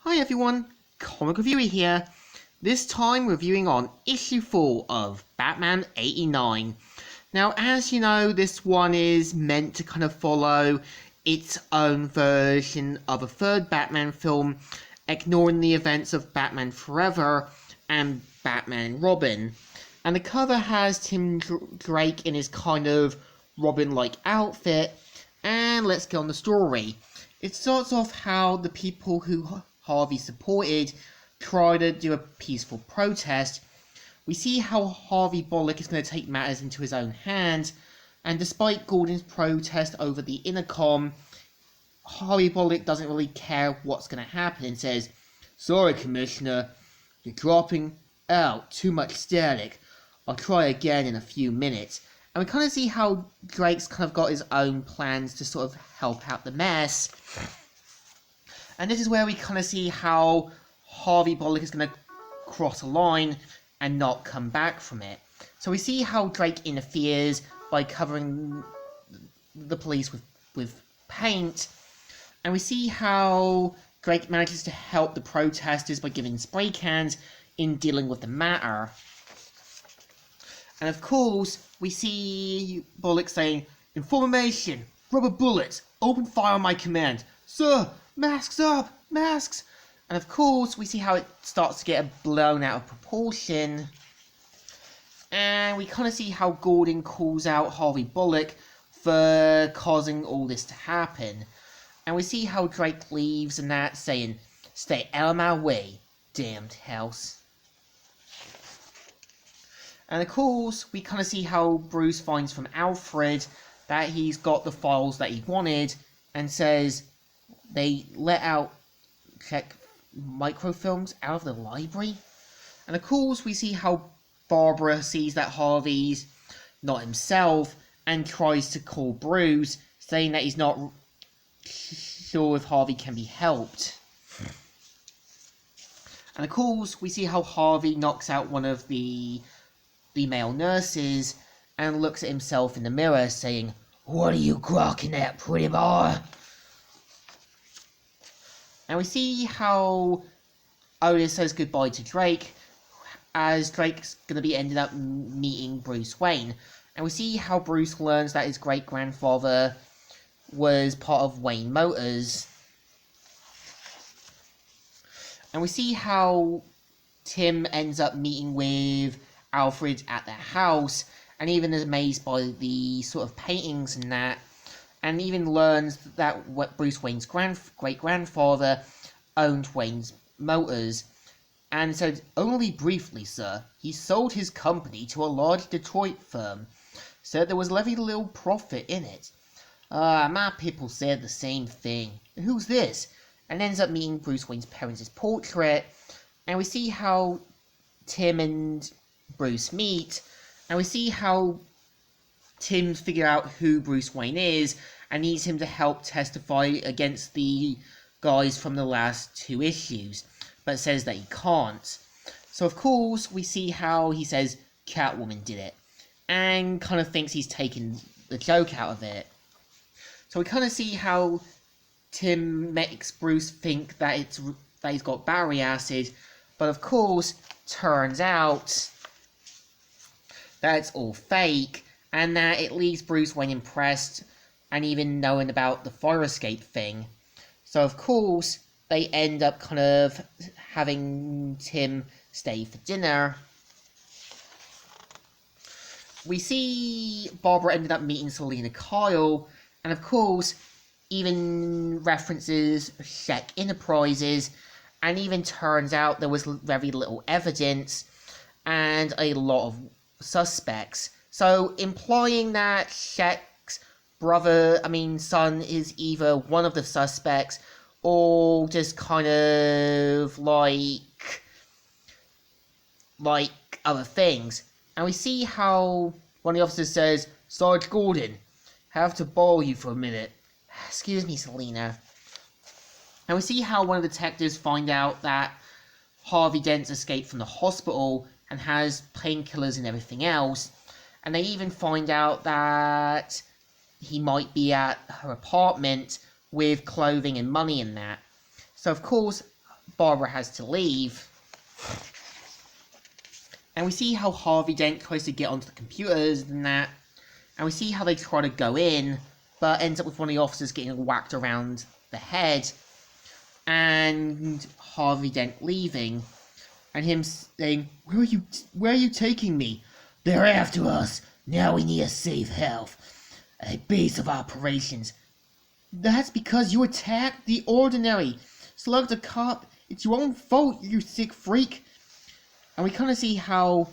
Hi everyone, Comic Reviewer here. This time reviewing on issue 4 of Batman 89. Now, as you know, this one is meant to kind of follow its own version of a third Batman film, ignoring the events of Batman Forever and Batman and Robin. And the cover has Tim Drake in his kind of Robin-like outfit, and let's get on the story. It starts off how the people who Harvey supported try to do a peaceful protest. We see how Harvey Bullock is going to take matters into his own hands, and despite Gordon's protest over the intercom, Harvey Bullock doesn't really care what's going to happen and says, "Sorry, Commissioner, you're dropping out, too much static. I'll try again in a few minutes." And we kind of see how Drake's kind of got his own plans to sort of help out the mess. And this is where we kind of see how Harvey Bullock is going to cross a line and not come back from it. So we see how Drake interferes by covering the police with paint. And we see how Drake manages to help the protesters by giving spray cans in dealing with the matter. And of course, we see Bullock saying, "Information! Rubber bullets! Open fire on my command! Sir! Masks up! Masks!" And of course, we see how it starts to get blown out of proportion. And we kind of see how Gordon calls out Harvey Bullock for causing all this to happen. And we see how Drake leaves and that, saying, "Stay out of my way, damned house." And of course, we kind of see how Bruce finds from Alfred that he's got the files that he wanted, and says they let out check microfilms out of the library. And of course, we see how Barbara sees that Harvey's not himself and tries to call Bruce, saying that he's not sure if Harvey can be helped. And of course, we see how Harvey knocks out one of the male nurses and looks at himself in the mirror, saying, "What are you grokking at, pretty boy?" And we see how Otis says goodbye to Drake, as Drake's going to be ended up meeting Bruce Wayne. And we see how Bruce learns that his great-grandfather was part of Wayne Motors. And we see how Tim ends up meeting with Alfred at their house, and even is amazed by the sort of paintings and that, and even learns that Bruce Wayne's great-grandfather owned Wayne's Motors, and said, "Only briefly, sir. He sold his company to a large Detroit firm. Said there was very little profit in it. My people said the same thing. Who's this?" And ends up meeting Bruce Wayne's parents' portrait, and we see how Tim and Bruce meet, and we see how Tim's figured out who Bruce Wayne is and needs him to help testify against the guys from the last 2 issues, but says that he can't. So of course we see how he says Catwoman did it, and kind of thinks he's taken the joke out of it. So we kind of see how Tim makes Bruce think that he's got battery acid, but of course turns out that it's all fake, and that it leaves Bruce Wayne impressed and even knowing about the fire escape thing. So of course they end up kind of having Tim stay for dinner. We see Barbara ended up meeting Selina Kyle, and of course even references Sheck Enterprises, and even turns out there was very little evidence and a lot of suspects, so implying that Sheck's son is either one of the suspects or just kind of like other things. And we see how one of the officers says, "Sarge Gordon, have to borrow you for a minute." "Excuse me, Selina." And we see how one of the detectives find out that Harvey Dent's escaped from the hospital and has painkillers and everything else, and they even find out that he might be at her apartment with clothing and money and that. So of course Barbara has to leave. And we see how Harvey Dent tries to get onto the computers and that. And we see how they try to go in, but ends up with one of the officers getting whacked around the head. And Harvey Dent leaving. And him saying, where are you taking me? They're after us. Now we need to save health. A base of operations. That's because you attacked the Ordinary. Slug the cop. It's your own fault, you sick freak. And we kind of see how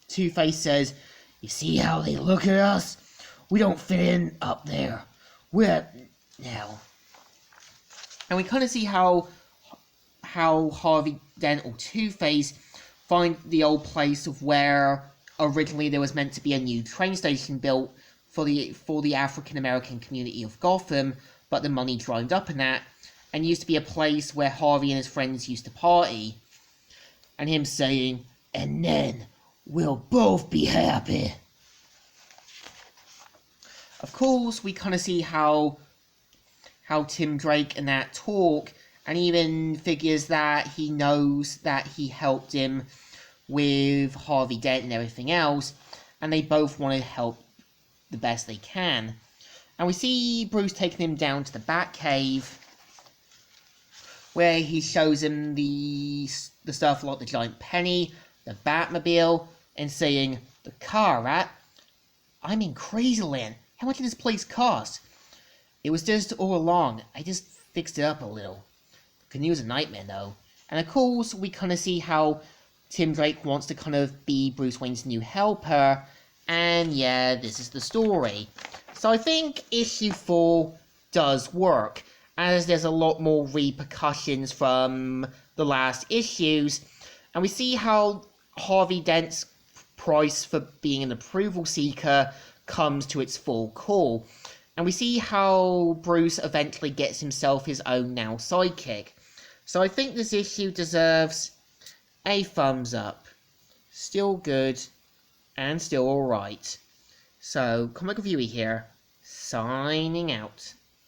Two-Face says, you see how they look at us? We don't fit in up there. We're now. And we kind of see how Harvey Dent or Two-Face find the old place of where originally there was meant to be a new train station built for the African American community of Gotham, but the money dried up in that, and used to be a place where Harvey and his friends used to party. And him saying, and then we'll both be happy. Of course, we kind of see how Tim Drake and that talk, and even figures that he knows that he helped him with Harvey Dent and everything else, and they both want to help the best they can. And we see Bruce taking him down to the Batcave, where he shows him the stuff like the giant penny, the Batmobile, and saying, the car, right? I'm in Crazyland. How much did this place cost? It was just all along. I just fixed it up a little. The canoe's a nightmare, though. And of course, we kind of see how Tim Drake wants to kind of be Bruce Wayne's new helper. And yeah, this is the story. So I think issue 4 does work, as there's a lot more repercussions from the last issues. And we see how Harvey Dent's price for being an approval seeker comes to its full call. And we see how Bruce eventually gets himself his own now sidekick. So I think this issue deserves a thumbs up. Still good, and still alright. So, Comic Reviewer here, signing out.